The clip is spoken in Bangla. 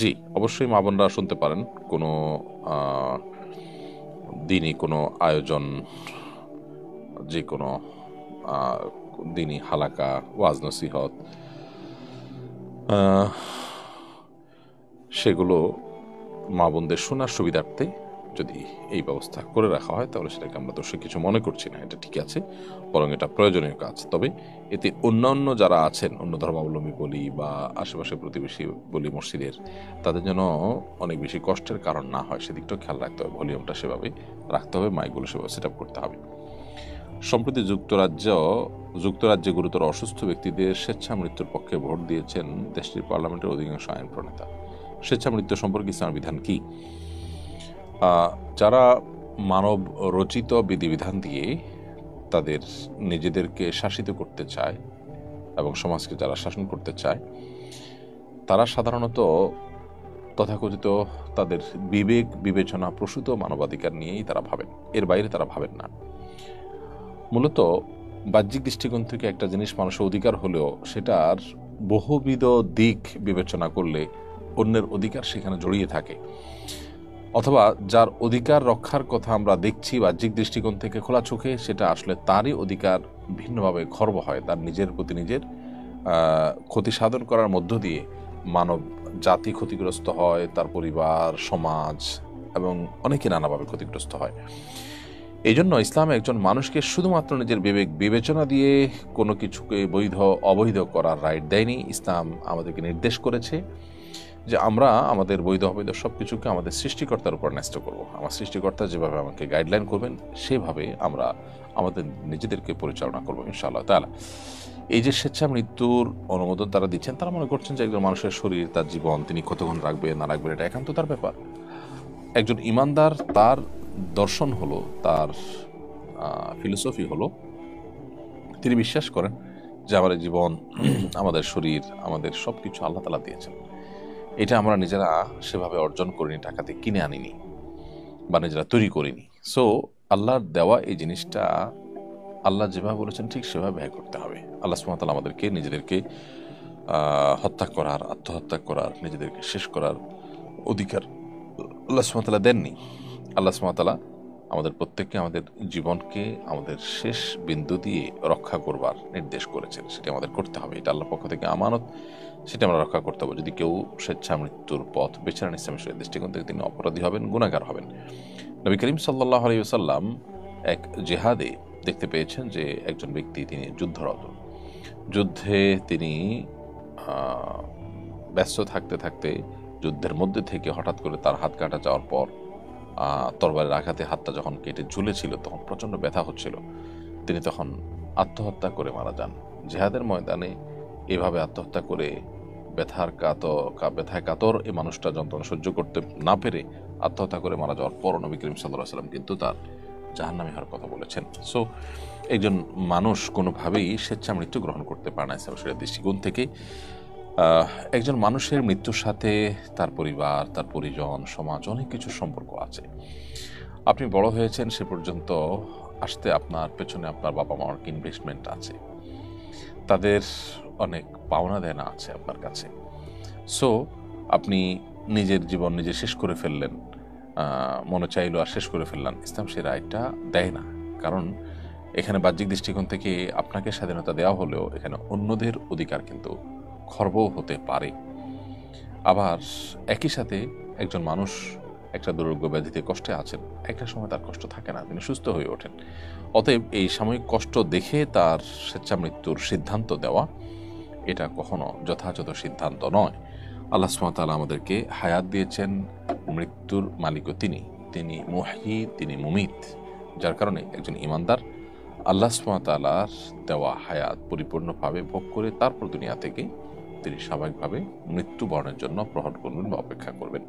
জি, অবশ্যই মা বোনরা শুনতে পারেন। কোনো আহ, দিনই কোনো আয়োজন, যে কোনো আহ, দিনই হালাকা, ওয়াজ নসিহত, আহ, সেগুলো মা বোনদের শোনার সুবিধার্থে যদি এই ব্যবস্থা করে রাখা হয় তাহলে সেটাকে আমরা দোষে কিছু মনে করছি না, এটা ঠিক আছে, বরং এটা প্রয়োজনীয় কাজ। তবে এতে অন্যান্য যারা আছেন, অন্য ধর্মাবলম্বী বলি বা আশেপাশে প্রতিবেশী বলি মসজিদের, তাদের যেন অনেক বেশি কষ্টের কারণ না হয় সেদিকটাও খেয়াল রাখতে হবে। ভলিউমটা সেভাবে রাখতে হবে, মাইকগুলো সেভাবে সেট আপ করতে হবে। সম্প্রতি যুক্তরাজ্যে গুরুতর অসুস্থ ব্যক্তিদের স্বেচ্ছা মৃত্যুর পক্ষে ভোট দিয়েছেন দেশটির পার্লামেন্টের অধিকাংশ আইন প্রণেতা। স্বেচ্ছা মৃত্যু সম্পর্কে ইসলামের বিধান কি? যারা মানব রচিত বিধিবিধান দিয়ে তাদের নিজেদেরকে শাসিত করতে চায় এবং সমাজকে যারা শাসন করতে চায়, তারা সাধারণত তথাকথিত তাদের বিবেক বিবেচনা প্রসূত মানবাধিকার নিয়েই তারা ভাবেন, এর বাইরে তারা ভাবেন না। মূলত বাহ্যিক দৃষ্টিকোণ থেকে একটা জিনিস মানুষের অধিকার হলেও সেটার বহুবিধ দিক বিবেচনা করলে অন্যের অধিকার সেখানে জড়িয়ে থাকে, অথবা যার অধিকার রক্ষার কথা আমরা দেখছি বাহ্যিক দৃষ্টিকোণ থেকে খোলা চোখে, সেটা আসলে তারই অধিকার ভিন্নভাবে খর্ব হয়। তার নিজের প্রতি নিজের ক্ষতি সাধন করার মধ্য দিয়ে মানব জাতি ক্ষতিগ্রস্ত হয়, তার পরিবার, সমাজ এবং অনেকে নানাভাবে ক্ষতিগ্রস্ত হয়। এই জন্য ইসলাম একজন মানুষকে শুধুমাত্র নিজের বিবেক বিবেচনা দিয়ে কোনো কিছুকে বৈধ অবৈধ করার রাইট দেয়নি। ইসলাম আমাদেরকে নির্দেশ করেছে যে আমরা আমাদের বৈধ অবৈধ সব কিছুকে আমাদের সৃষ্টিকর্তার উপর ন্যস্ত করব। আমার সৃষ্টিকর্তা যেভাবে আমাকে গাইডলাইন করবেন সেভাবে আমরা আমাদের নিজেদেরকে পরিচালনা করবো ইনশাআল্লাহ তাআলা। এই যে স্বেচ্ছা মৃত্যুর অনুমোদন তারা দিচ্ছেন, তারা মনে করছেন যে একজন মানুষের শরীর, তার জীবন তিনি কতক্ষণ রাখবে না রাখবেন এটা একান্ত তার ব্যাপার। একজন ইমানদার, তার দর্শন হলো, তার ফিলোসফি হলো, তিনি বিশ্বাস করেন যে আমাদের জীবন, আমাদের শরীর, আমাদের সব কিছু আল্লাহ তাআলা দিয়েছেন। এটা আমরা নিজেরা সেভাবে অর্জন করিনি, টাকাতে কিনে আনিনি বা নিজেরা তৈরি করিনি। সো আল্লাহর দেওয়া এই জিনিসটা আল্লাহ যেভাবে বলেছেন ঠিক সেভাবে ব্যয় করতে হবে। আল্লাহ সুবহানাহু ওয়া তাআলা আমাদেরকে নিজেদেরকে হত্যা করার, আত্মহত্যা করার, নিজেদেরকে শেষ করার অধিকার আল্লাহ সুবহানাহু ওয়া তাআলা দেননি। আল্লাহ সুবহানাহু ওয়া তাআলা আমাদের প্রত্যেককে আমাদের জীবনকে আমাদের শেষ বিন্দু দিয়ে রক্ষা করবার নির্দেশ করেছেন, সেটা আমাদের করতে হবে। এটা আল্লাহর পক্ষ থেকে আমানত, সেটা আমরা রক্ষা করতে হবে। যদি কেউ স্বেচ্ছা মৃত্যুর পথ বেছে নেন ইসলামের দৃষ্টিকোণ থেকে, তিনি অপরাধী হবেন, গুনাহগার হবেন। নবী করিম সাল্লাল্লাহু আলাইহি ওয়াসাল্লাম এক জেহাদে দেখতে পেয়েছেন যে একজন ব্যক্তি তিনি যুদ্ধরত, যুদ্ধে তিনি ব্যস্ত থাকতে থাকতে যুদ্ধের মধ্যে থেকে হঠাৎ করে তার হাত কাটা যাওয়ার পর তরবারের আঘাতে হাতটা যখন কেটে ঝুলেছিল তখন প্রচণ্ড ব্যথা হচ্ছিল। তিনি তখন আত্মহত্যা করে মারা যান। জিহাদের ময়দানে এভাবে আত্মহত্যা করে ব্যথায় কাতর এই মানুষটা যন্ত্রণা সহ্য করতে না পেরে আত্মহত্যা করে মারা যাওয়ার পর নবী করিম সাল্লাল্লাহু আলাইহি ওয়াসাল্লাম কিন্তু তার জাহান্নামী হওয়ার কথা বলেছেন। সো একজন মানুষ কোনোভাবেই স্বেচ্ছা মৃত্যু গ্রহণ করতে পারে না ইসলামের দৃষ্টিকোণ থেকে। একজন মানুষের মৃত্যুর সাথে তার পরিবার, তার পরিজন, সমাজ, অনেক কিছুর সম্পর্ক আছে। আপনি বড় হয়েছেন সে পর্যন্ত আসতে আপনার পেছনে আপনার বাবা মার ইনভেস্টমেন্ট আছে, তাদের অনেক পাওনা দেনা আছে আপনার কাছে। সো আপনি নিজের জীবন নিজে শেষ করে ফেললেন, মনে চাইলো আর শেষ করে ফেললেন, ইসলাম সে রায়টা দেয় না। কারণ এখানে বাহ্যিক দৃষ্টিকোণ থেকে আপনাকে স্বাধীনতা দেওয়া হলেও এখানে অন্যদের অধিকার কিন্তু খর্ব হতে পারে। আবার একই সাথে একজন মানুষ একটা দুরারোগ্য ব্যাধিতে কষ্টে আছেন, একটা সময় তার কষ্ট থাকে না, তিনি সুস্থ হয়ে ওঠেন। অতএব এই সাময়িক কষ্ট দেখে তার স্বেচ্ছা মৃত্যুর সিদ্ধান্ত দেওয়া এটা কখনো যথাযথ সিদ্ধান্ত নয়। আল্লাহ সুবহানাহু ওয়া তাআলা আমাদেরকে হায়াত দিয়েছেন, মৃত্যুর মালিকও তিনি, তিনি মুহয়ি, তিনি মুমিত। যার কারণে একজন ইমানদার আল্লাহ সুবহানাহু ওয়া তাআলার দেওয়া হায়াত পরিপূর্ণভাবে ভোগ করে তারপর দুনিয়া থেকে তিনি স্বাভাবিকভাবে মৃত্যুবরণের জন্য প্রহর করবেন বা অপেক্ষা করবেন।